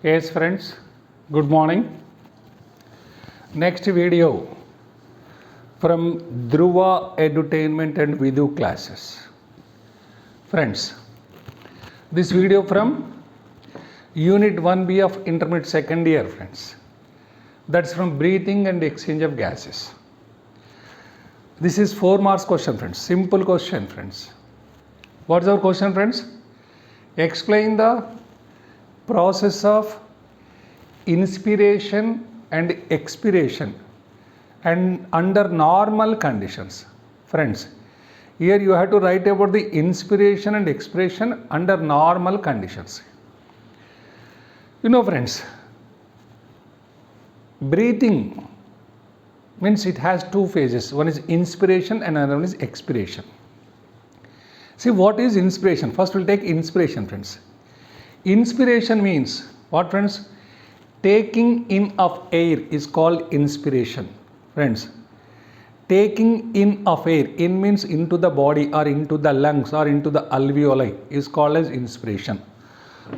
Yes friends, good morning. Next video from Dhruva Edutainment and Vidu classes. Friends, this video from Unit 1B of Intermediate Second Year, friends. That's from Breathing and Exchange of Gases. This is 4 marks question, friends. Simple question, friends. What's our question, friends? Explain the process of inspiration and expiration and under normal conditions. Friends, here you have to write about the inspiration and expiration under normal conditions. You know, friends, breathing means it has two phases. One is inspiration and another one is expiration. See, what is inspiration? First we'll take inspiration, friends. Inspiration means what, friends? Taking in of air is called inspiration. Friends, taking in of air, in means into the body or into the lungs or into the alveoli, is called as inspiration.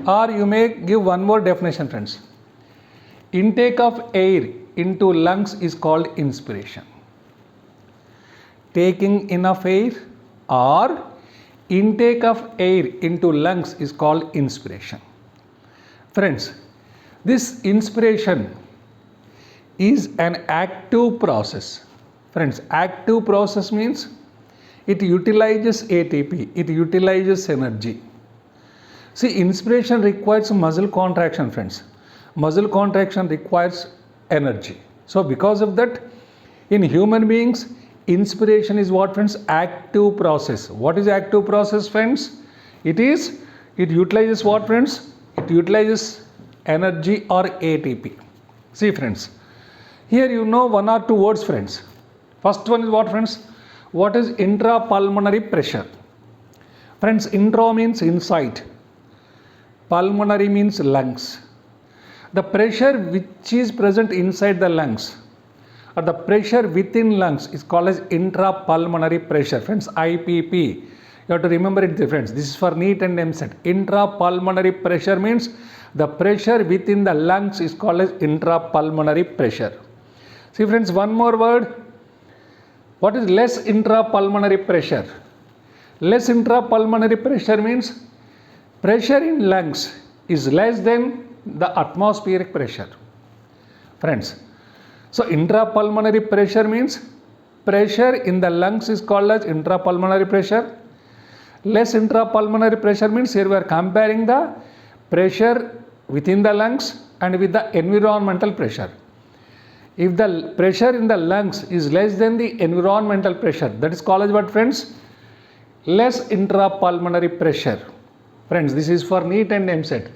Or you may give one more definition, friends. Intake of air into lungs is called inspiration. Taking in of air or intake of air into lungs is called inspiration. Friends, this inspiration is an active process. Friends, active process means it utilizes ATP, it utilizes energy. See, inspiration requires muscle contraction, friends. Muscle contraction requires energy. So because of that, in human beings, inspiration is what, friends? Active process. What is active process, friends? It utilizes what, friends? It utilizes energy or ATP. See, friends, here you know one or two words, friends. First one is what, friends? What is intrapulmonary pressure? Friends, intro means inside. Pulmonary means lungs. The pressure which is present inside the lungs or the pressure within lungs is called as intrapulmonary pressure. Friends, IPP. You have to remember it, friends. This is for NEET and MCET. Intrapulmonary pressure means the pressure within the lungs is called as intrapulmonary pressure. See, friends, one more word. What is less intrapulmonary pressure? Less intrapulmonary pressure means pressure in lungs is less than the atmospheric pressure. Friends, so intrapulmonary pressure means pressure in the lungs is called as intrapulmonary pressure. Less intrapulmonary pressure means here we are comparing the pressure within the lungs and with the environmental pressure. If the pressure in the lungs is less than the environmental pressure, that is called as what, friends? Less intrapulmonary pressure. Friends, this is for NEET and MCET.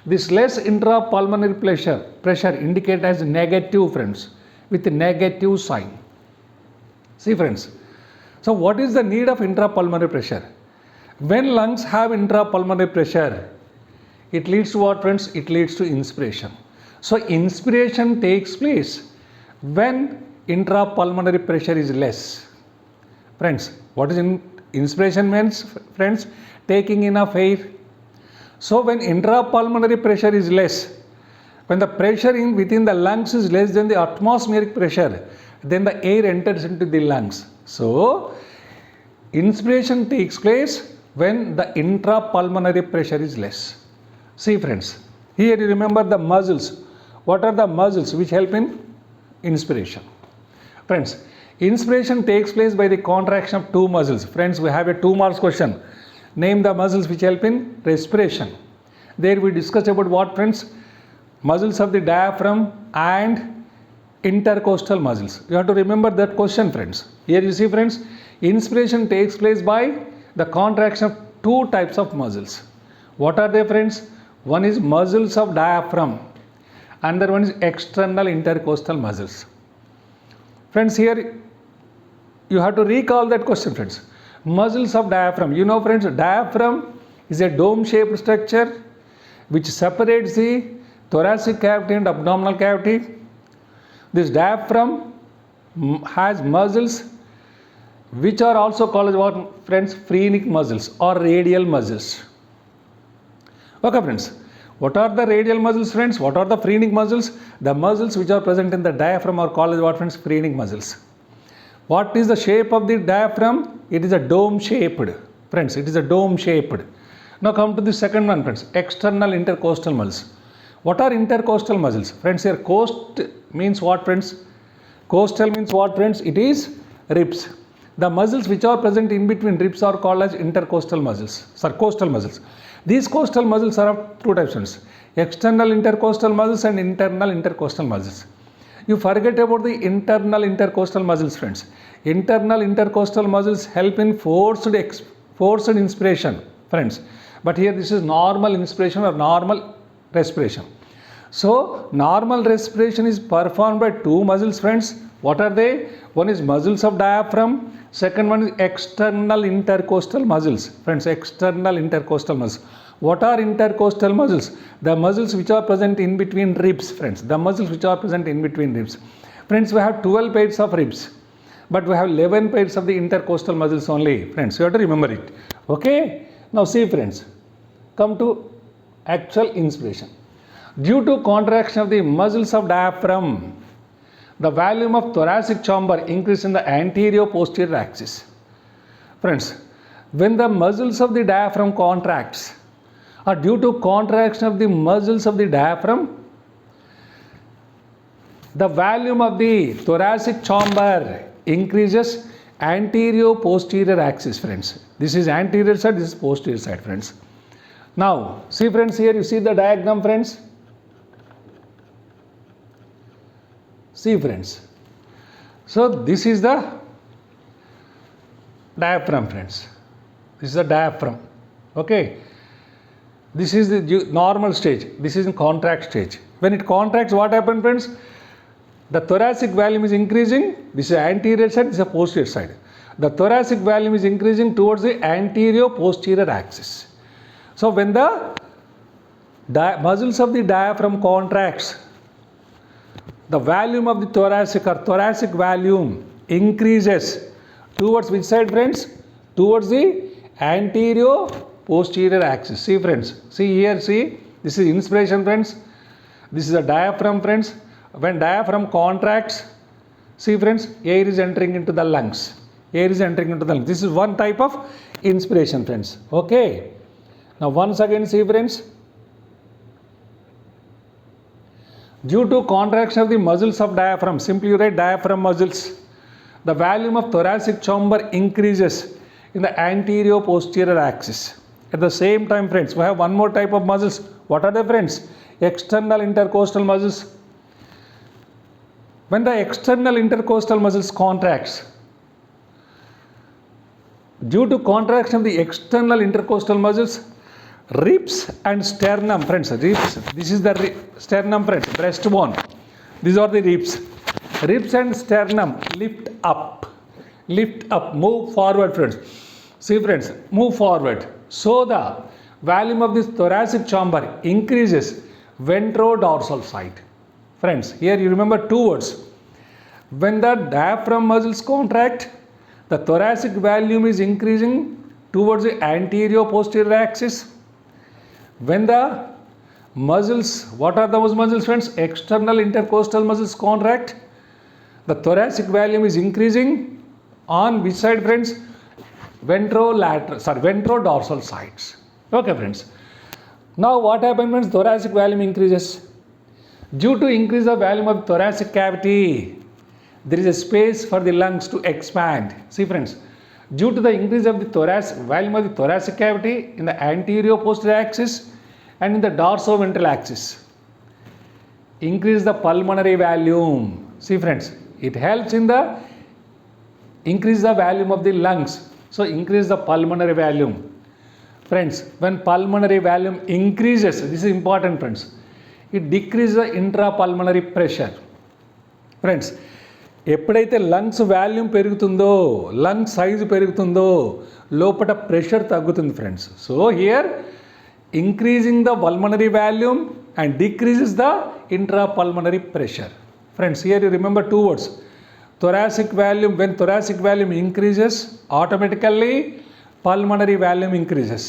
This less intrapulmonary pressure indicate as negative, friends, with negative sign. See, friends, so what is the need of intrapulmonary pressure? When lungs have intrapulmonary pressure, it leads to what, friends? It leads to inspiration. So inspiration takes place when intrapulmonary pressure is less. Friends, what is inspiration means, friends? Taking in of air. So when intrapulmonary pressure is less, when the pressure within the lungs is less than the atmospheric pressure, then the air enters into the lungs. So inspiration takes place when the intrapulmonary pressure is less. See, friends, here you remember the muscles. What are the muscles which help in inspiration? Friends, inspiration takes place by the contraction of two muscles. Friends, we have a 2 marks question. Name the muscles which help in respiration. There we discussed about what, friends? Muscles of the diaphragm and intercostal muscles. You have to remember that question, friends. Here you see, friends, inspiration takes place by the contraction of two types of muscles. What are they, friends? One is muscles of diaphragm. Another one is external intercostal muscles. Friends, here you have to recall that question, friends. Muscles of diaphragm. You know, friends, diaphragm is a dome-shaped structure which separates the thoracic cavity and abdominal cavity. This diaphragm has muscles which are also called as what, friends? Phrenic muscles or radial muscles. Okay, friends. What are the radial muscles, friends? What are the phrenic muscles? The muscles which are present in the diaphragm are called as what, friends? Phrenic muscles. What is the shape of the diaphragm? It is a dome shaped. Friends, it is a dome shaped. Now come to the second one, friends. External intercostal muscles. What are intercostal muscles? Friends, here cost means what, friends? Costal means what, friends? It is ribs. The muscles which are present in between ribs are called as intercostal muscles. Sorry, costal muscles. These costal muscles are of two types, friends. External intercostal muscles and internal intercostal muscles. You forget about the internal intercostal muscles, friends. Internal intercostal muscles help in forced inspiration, friends. But here this is normal inspiration or normal respiration. So normal respiration is performed by two muscles, friends. What are they? One is muscles of diaphragm. Second one is external intercostal muscles. Friends, external intercostal muscles. What are intercostal muscles? The muscles which are present in between ribs, friends. The muscles which are present in between ribs. Friends, we have 12 pairs of ribs, but we have 11 pairs of the intercostal muscles only. Friends, you have to remember it. Okay? Now see, friends, come to actual inspiration. Due to contraction of the muscles of diaphragm, the volume of thoracic chamber increases in the anterior posterior axis. Friends, when the muscles of the diaphragm contracts, or due to contraction of the muscles of the diaphragm, the volume of the thoracic chamber increases anterior posterior axis, friends. This is anterior side, this is posterior side, friends. Now, see, friends, here you see the diagram, friends. See, friends. So, this is the diaphragm, friends. This is the diaphragm. Okay. This is the normal stage. This is in contract stage. When it contracts, what happens, friends? The thoracic volume is increasing. This is anterior side, this is a posterior side. The thoracic volume is increasing towards the anterior posterior axis. So, when the muscles of the diaphragm contracts, the volume of the thoracic volume increases towards which side, friends? Towards the anterior posterior axis. See, friends, see here, see, this is inspiration, friends. This is a diaphragm, friends. When diaphragm contracts, see, friends, air is entering into the lungs. Air is entering into the lungs. This is one type of inspiration, friends. Okay. Now once again, see, friends, due to contraction of the muscles of diaphragm, simply you write diaphragm muscles, the volume of thoracic chamber increases in the anterior posterior axis. At the same time, friends, we have one more type of muscles. What are they, friends? External intercostal muscles. When the external intercostal muscles contracts, due to contraction of the external intercostal muscles, ribs and sternum, friends, ribs, this is the sternum, friends, breastbone. These are the ribs. Ribs and sternum lift up, move forward, friends. See, friends, move forward. So the volume of this thoracic chamber increases ventrodorsal side. Friends, here you remember two words. When the diaphragm muscles contract, the thoracic volume is increasing towards the anterior posterior axis. When the muscles, what are those muscles, friends? External intercostal muscles contract, the thoracic volume is increasing on which side, friends? Ventrodorsal sides. Okay, friends. Now what happens when thoracic volume increases? Due to increase of volume of thoracic cavity, there is a space for the lungs to expand. See, friends, due to the increase of the volume of the thoracic cavity in the anterior posterior axis and in the dorsoventral axis, increase the pulmonary volume. See, friends, it helps in the increase the volume of the lungs. So increase the pulmonary volume. Friends, when pulmonary volume increases, this is important, friends, it decreases the intrapulmonary pressure. Friends, ఎప్పుడైతే lungs volume పెరుగుతుందో, lungs size పెరుగుతుందో, లోపల pressure తగ్గుతుంది, friends. So here increasing the pulmonary volume and decreases the intrapulmonary pressure. Friends, here you remember two words. thoracic volume, when thoracic volume increases, automatically pulmonary volume increases.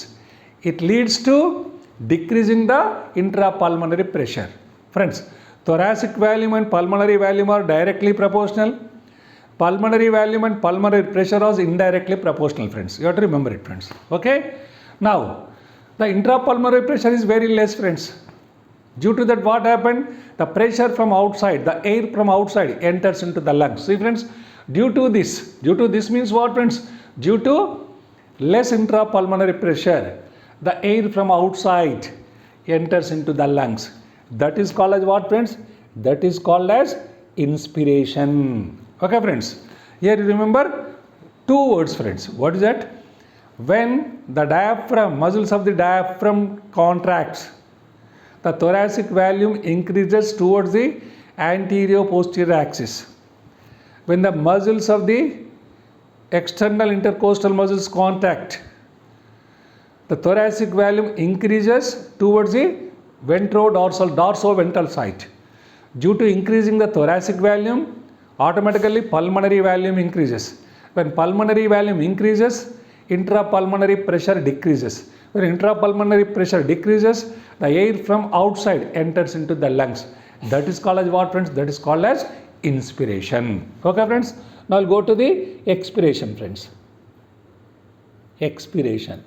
It leads to decreasing the intrapulmonary pressure. Friends, thoracic volume and pulmonary volume are directly proportional. Pulmonary volume and pulmonary pressure are indirectly proportional, friends. You have to remember it, friends. Okay? Now, the intrapulmonary pressure is very less, friends. Due to that, what happened? The pressure from outside, the air from outside enters into the lungs. See, friends, due to this means what, friends? Due to less intrapulmonary pressure, the air from outside enters into the lungs. That is called as what, friends? That is called as inspiration. Okay, friends. Here you remember two words, friends. What is that? When the diaphragm, muscles of the diaphragm contracts, the thoracic volume increases towards the anterior-posterior axis. When the muscles of the external intercostal muscles contract, the thoracic volume increases towards the dorsoventral side. Due to increasing the thoracic volume, automatically pulmonary volume increases. When pulmonary volume increases, intrapulmonary pressure decreases. When intrapulmonary pressure decreases, the air from outside enters into the lungs. That is called as what, friends? That is called as inspiration. Okay, friends? Now I'll go to the expiration, friends. Expiration.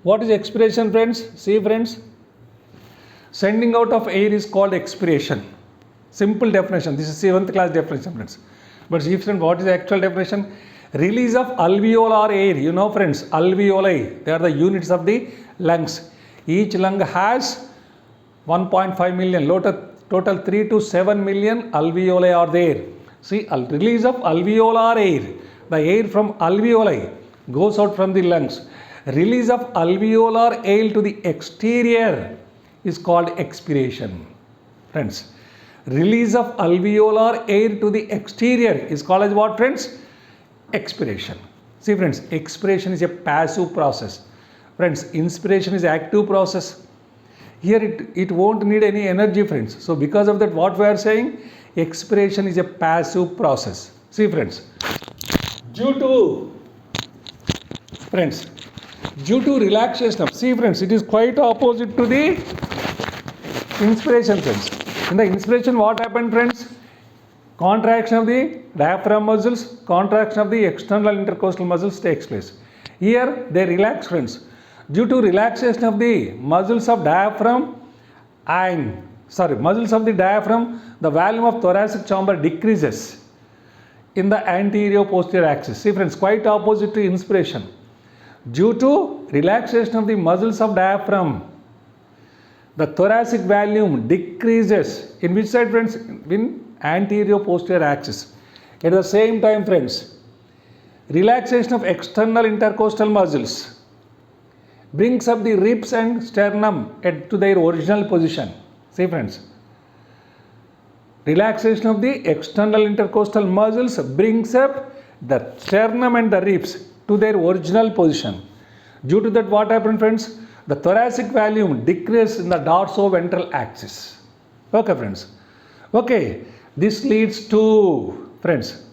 What is expiration, friends? See, friends, sending out of air is called expiration. Simple definition. This is 7th class definition, friends. But see, friends, what is the actual definition? Release of alveolar air. You know, friends, alveoli, they are the units of the lungs. Each lung has 1.5 million, total 3 to 7 million alveoli are there. See, release of alveolar air. The air from alveoli goes out from the lungs. Release of alveolar air to the exterior is called expiration. Friends, release of alveolar air to the exterior is called as what, friends? Expiration. See, friends, expiration is a passive process. Friends, inspiration is active process. Here it won't need any energy, friends. So because of that, what we are saying, expiration is a passive process. See, friends, due to relaxation of, see, friends, it is quite opposite to the inspiration, friends. In the inspiration, what happened, friends? Contraction of the diaphragm muscles, contraction of the external intercostal muscles takes place. Here they relax, friends. Due to relaxation of the muscles of diaphragm, the volume of thoracic chamber decreases in the anterior posterior axis. See, friends, quite opposite to inspiration. Due to relaxation of the muscles of diaphragm, the thoracic volume decreases. In which side, friends? In anterior posterior axis. At the same time, friends, relaxation of external intercostal muscles brings up the ribs and sternum to their original position. See, friends, relaxation of the external intercostal muscles brings up the sternum and the ribs to their original position. Due to that, what happened, friends? The thoracic volume decreases in the dorsoventral axis. Okay, friends. Okay, this leads to, friends,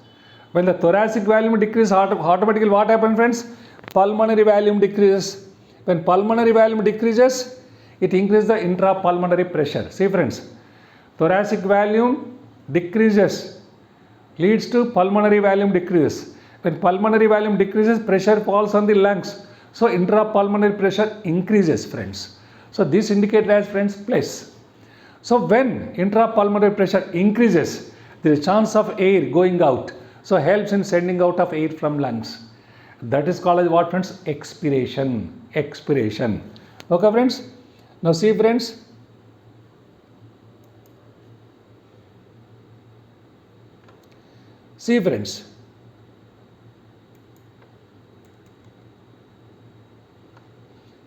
when the thoracic volume decreases, automatically what happens, friends? Pulmonary volume decreases. When pulmonary volume decreases, it increases the intrapulmonary pressure. See, friends, thoracic volume decreases, leads to pulmonary volume decreases. When pulmonary volume decreases, pressure falls on the lungs. So intrapulmonary pressure increases, friends. So this indicates as, friends, plus. So when intrapulmonary pressure increases, there is a chance of air going out. So helps in sending out of air from lungs. That is called as what, friends? Expiration. Expiration. Okay, friends. Now see, friends. See, friends.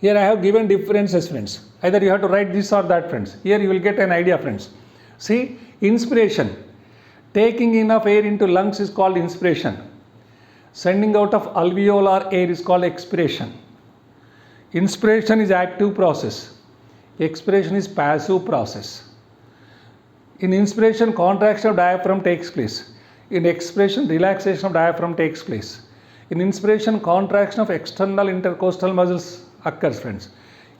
Here I have given differences, friends. Either you have to write this or that, friends. Here you will get an idea, friends. See, inspiration. Taking in of air into lungs is called inspiration. Sending out of alveolar air is called expiration. Inspiration is active process. Expiration is passive process. In inspiration, contraction of diaphragm takes place. In expiration, relaxation of diaphragm takes place. In inspiration, contraction of external intercostal muscles occurs, friends.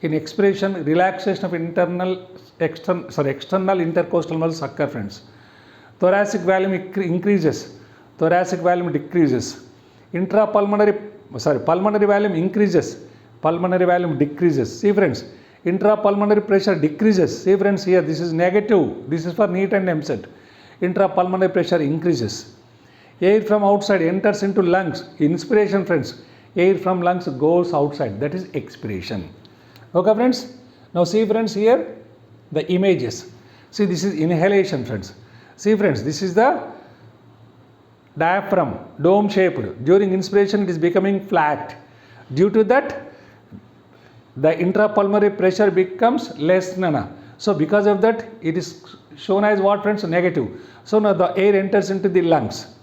In expiration, relaxation of external intercostal muscles occur, friends. Thoracic volume increases, thoracic volume decreases. Pulmonary volume increases, pulmonary volume decreases. See, friends, intrapulmonary pressure decreases. See, friends, here this is negative. This is for NEET and MCET. Intrapulmonary pressure increases. Air from outside enters into lungs. Inspiration, friends. Air from lungs goes outside. That is expiration. Okay, friends. Now see, friends, here the images. See, this is inhalation, friends. See, friends, this is the diaphragm, dome shaped. During inspiration, it is becoming flat. Due to that, the intrapulmonary pressure becomes less. So because of that, it is shown as what, friends? Negative. So now the air enters into the lungs.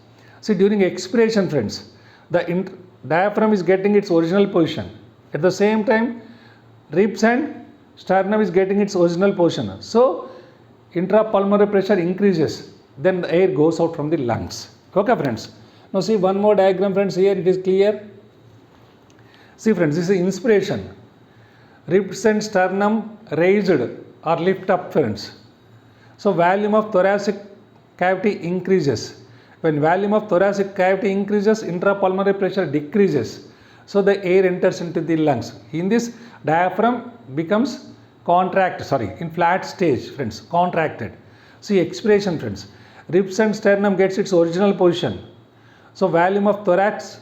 See, during expiration, friends, the diaphragm is getting its original position. At the same time, ribs and sternum is getting its original position. So intrapulmonary pressure increases. Then the air goes out from the lungs. Okay, friends. Now see one more diagram, friends. Here it is clear. See, friends, this is inspiration. Ribs and sternum raised or lift up, friends. So volume of thoracic cavity increases. When volume of thoracic cavity increases, intrapulmonary pressure decreases. So the air enters into the lungs. In this, diaphragm becomes in flat stage, friends, contracted. See, expiration, friends. Ribs and sternum gets its original position. So volume of thoracic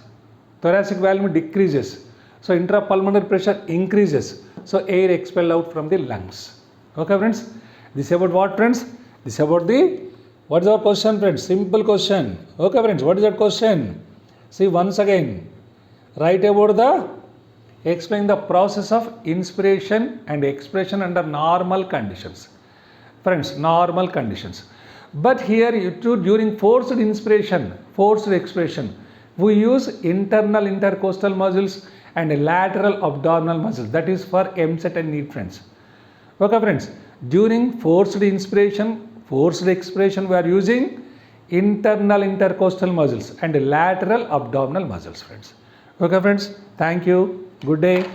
volume decreases. So intrapulmonary pressure increases. So air expelled out from the lungs. Okay, friends. This is about what, friends? This is about what is our question, friends? Simple question. Okay, friends. What is that question? See, once again, write about explain the process of inspiration and expiration under normal conditions. Friends, normal conditions. But here, during forced inspiration, forced expiration, we use internal intercostal muscles and lateral abdominal muscles. That is for MCET and NEET, friends. Okay, friends. During forced inspiration, forced expiration, we are using internal intercostal muscles and lateral abdominal muscles, friends. Okay, friends. Thank you. Good day.